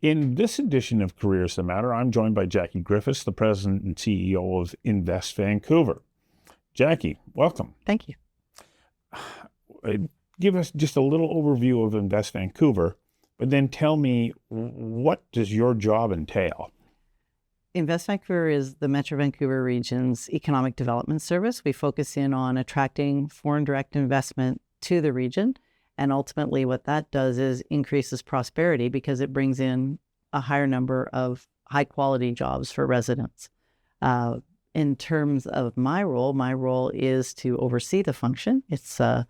In this edition of Careers That Matter, I'm joined by Jacquie Griffiths, the president and CEO of Invest Vancouver. Jacquie, welcome. Thank you. Give us just a little overview of Invest Vancouver, but then tell me, what does your job entail? Invest Vancouver is the Metro Vancouver region's economic development service. We focus in on attracting foreign direct investment to the region. And ultimately what that does is increases prosperity because it brings in a higher number of high quality jobs for residents. In terms of my role is to oversee the function. It's a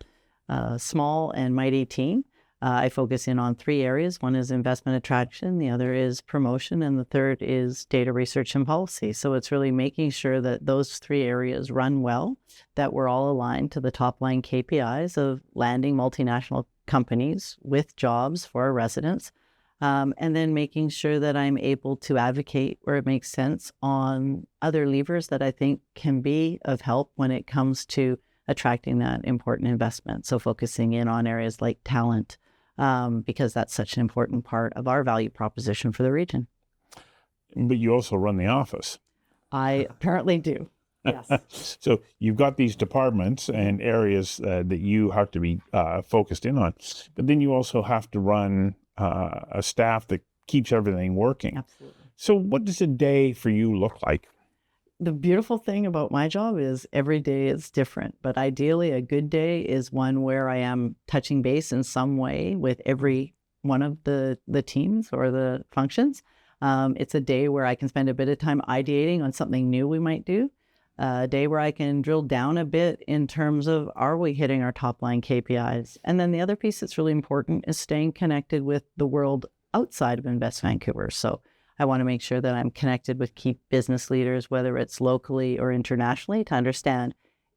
small and mighty team. I focus in on three areas. One is investment attraction, the other is promotion, and the third is data research and policy. So it's really making sure that those three areas run well, that we're all aligned to the top line KPIs of landing multinational companies with jobs for our residents, and then making sure that I'm able to advocate where it makes sense on other levers that I think can be of help when it comes to attracting that important investment. So focusing in on areas like talent, because that's such an important part of our value proposition for the region. But you also run the office. I apparently do. Yes. So you've got these departments and areas that you have to be focused in on, but then you also have to run a staff that keeps everything working. Absolutely. So what does a day for you look like? The beautiful thing about my job is every day is different, but ideally a good day is one where I am touching base in some way with every one of the teams or the functions. It's a day where I can spend a bit of time ideating on something new we might do. A day where I can drill down a bit in terms of, are we hitting our top line KPIs? And then the other piece that's really important is staying connected with the world outside of Invest Vancouver. So I want to make sure that I'm connected with key business leaders, whether it's locally or internationally, to understand,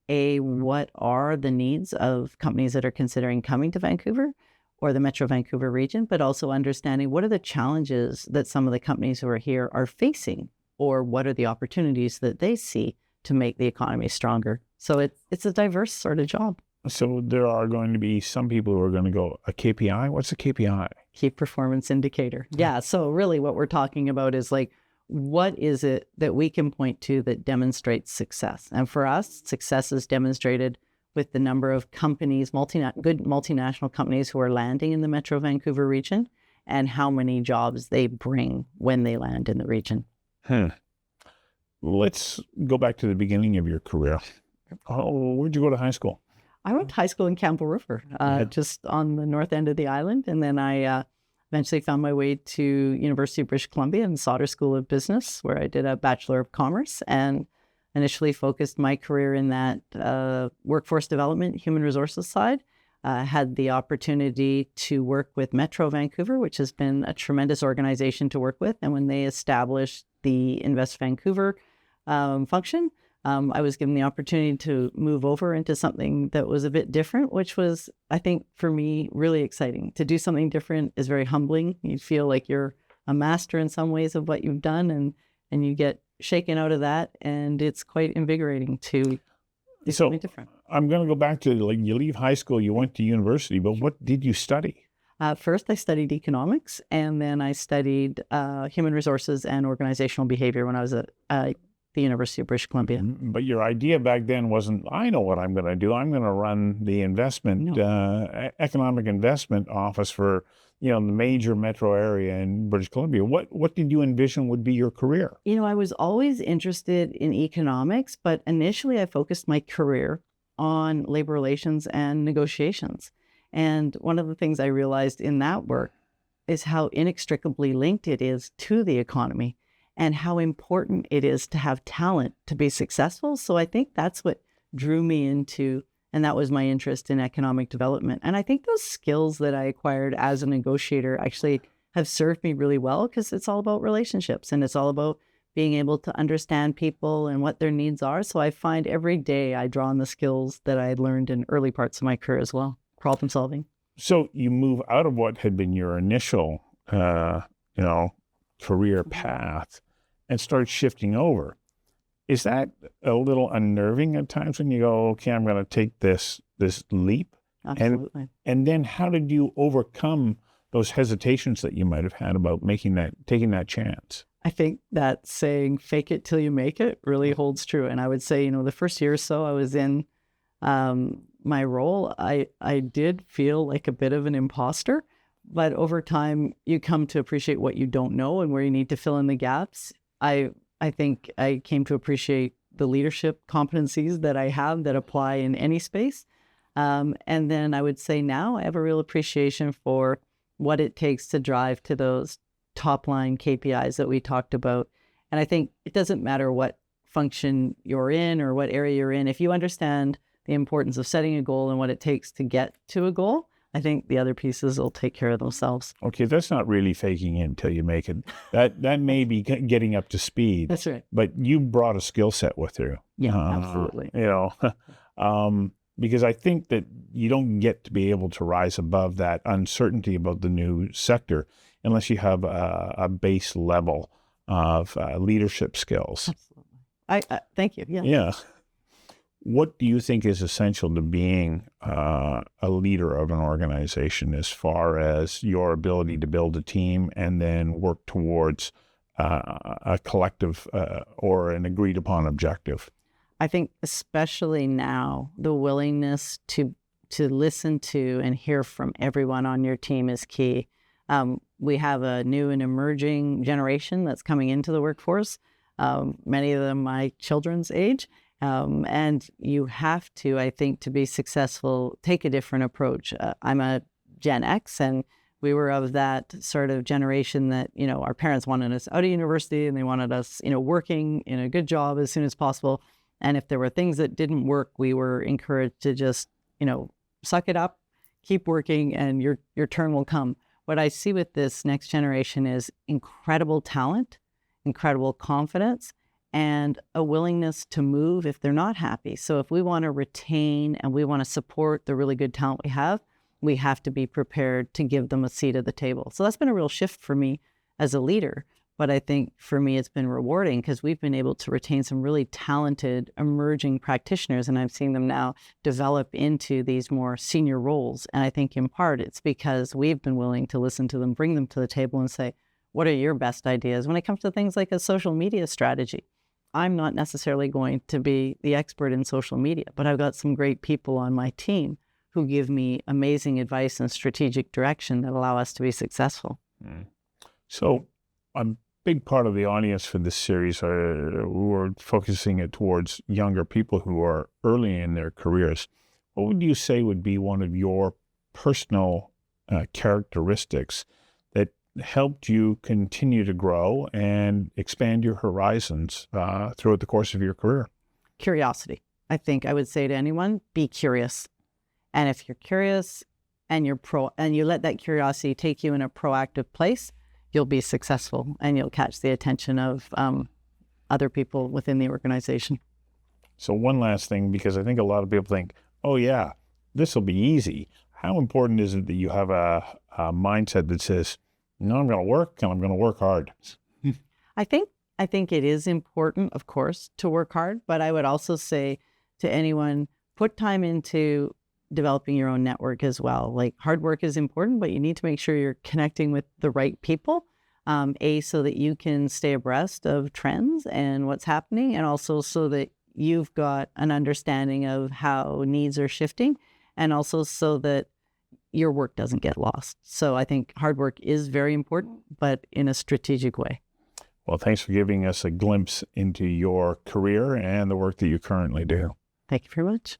A, what are the needs of companies that are considering coming to Vancouver or the Metro Vancouver region, but also understanding what are the challenges that some of the companies who are here are facing, or what are the opportunities that they see to make the economy stronger. So it's a diverse sort of job. So there are going to be some people who are going to go, a KPI? What's a KPI? Key performance indicator. Yeah. So really what we're talking about is like, what is it that we can point to that demonstrates success? And for us, success is demonstrated with the number of companies, good multinational companies who are landing in the Metro Vancouver region and how many jobs they bring when they land in the region. Let's go back to the beginning of your career. Where'd you go to high school? I went to high school in Campbell River, just on the north end of the island. And then I eventually found my way to University of British Columbia and Sauder School of Business, where I did a Bachelor of Commerce and initially focused my career in that workforce development, human resources side. Had the opportunity to work with Metro Vancouver, which has been a tremendous organization to work with. And when they established the Invest Vancouver function, I was given the opportunity to move over into something that was a bit different, which was, I think, for me, really exciting. To do something different is very humbling. You feel like you're a master in some ways of what you've done, and you get shaken out of that, and it's quite invigorating to do something different. I'm going to go back to, like, you leave high school, you went to university, but what did you study? First, I studied economics, and then I studied human resources and organizational behavior when I was at the University of British Columbia. But your idea back then wasn't, I know what I'm going to do. I'm going to run the investment, economic investment office for, the major metro area in British Columbia. What did you envision would be your career? I was always interested in economics, but initially I focused my career on labor relations and negotiations. And one of the things I realized in that work is how inextricably linked it is to the economy, and how important it is to have talent to be successful. So I think that's what drew me into, and that was my interest in economic development. And I think those skills that I acquired as a negotiator actually have served me really well, because it's all about relationships and it's all about being able to understand people and what their needs are. So I find every day I draw on the skills that I had learned in early parts of my career as well, problem solving. So you move out of what had been your initial, career path and start shifting over. Is that a little unnerving at times when you go, okay, I'm going to take this leap? Absolutely. And then how did you overcome those hesitations that you might have had about taking that chance? I think that saying "fake it till you make it" really holds true. And I would say, the first year or so I was in my role, I did feel like a bit of an imposter. But over time, you come to appreciate what you don't know and where you need to fill in the gaps. I think I came to appreciate the leadership competencies that I have that apply in any space. And then I would say now I have a real appreciation for what it takes to drive to those top line KPIs that we talked about. And I think it doesn't matter what function you're in or what area you're in. If you understand the importance of setting a goal and what it takes to get to a goal, I think the other pieces will take care of themselves. Okay, that's not really faking it until you make it. That may be getting up to speed. That's right. But you brought a skill set with you. Yeah, absolutely. Because I think that you don't get to be able to rise above that uncertainty about the new sector unless you have a base level of leadership skills. Absolutely. Thank you. Yeah. Yeah. What do you think is essential to being a leader of an organization as far as your ability to build a team and then work towards a collective or an agreed upon objective? I think especially now, the willingness to listen to and hear from everyone on your team is key. We have a new and emerging generation that's coming into the workforce, many of them my children's age. And you have to, I think, to be successful, take a different approach. I'm a Gen X, and we were of that sort of generation that, our parents wanted us out of university and they wanted us, working in a good job as soon as possible. And if there were things that didn't work, we were encouraged to just, suck it up, keep working, and your turn will come. What I see with this next generation is incredible talent, incredible confidence, and a willingness to move if they're not happy. So if we want to retain and we want to support the really good talent we have to be prepared to give them a seat at the table. So that's been a real shift for me as a leader. But I think for me, it's been rewarding because we've been able to retain some really talented emerging practitioners, and I've seen them now develop into these more senior roles. And I think in part it's because we've been willing to listen to them, bring them to the table and say, what are your best ideas when it comes to things like a social media strategy? I'm not necessarily going to be the expert in social media, but I've got some great people on my team who give me amazing advice and strategic direction that allow us to be successful. So a big part of the audience for this series we're focusing it towards younger people who are early in their careers. What would you say would be one of your personal characteristics that helped you continue to grow and expand your horizons throughout the course of your career? Curiosity. I think I would say to anyone, be curious. And if you're curious and you let that curiosity take you in a proactive place, you'll be successful and you'll catch the attention of other people within the organization. So one last thing, because I think a lot of people think, oh yeah, this will be easy. How important is it that you have a mindset that says, no, I'm going to work and I'm going to work hard? I think it is important, of course, to work hard, but I would also say to anyone, put time into developing your own network as well. Like, hard work is important, but you need to make sure you're connecting with the right people, so that you can stay abreast of trends and what's happening, and also so that you've got an understanding of how needs are shifting, and also so that your work doesn't get lost. So I think hard work is very important, but in a strategic way. Well, thanks for giving us a glimpse into your career and the work that you currently do. Thank you very much.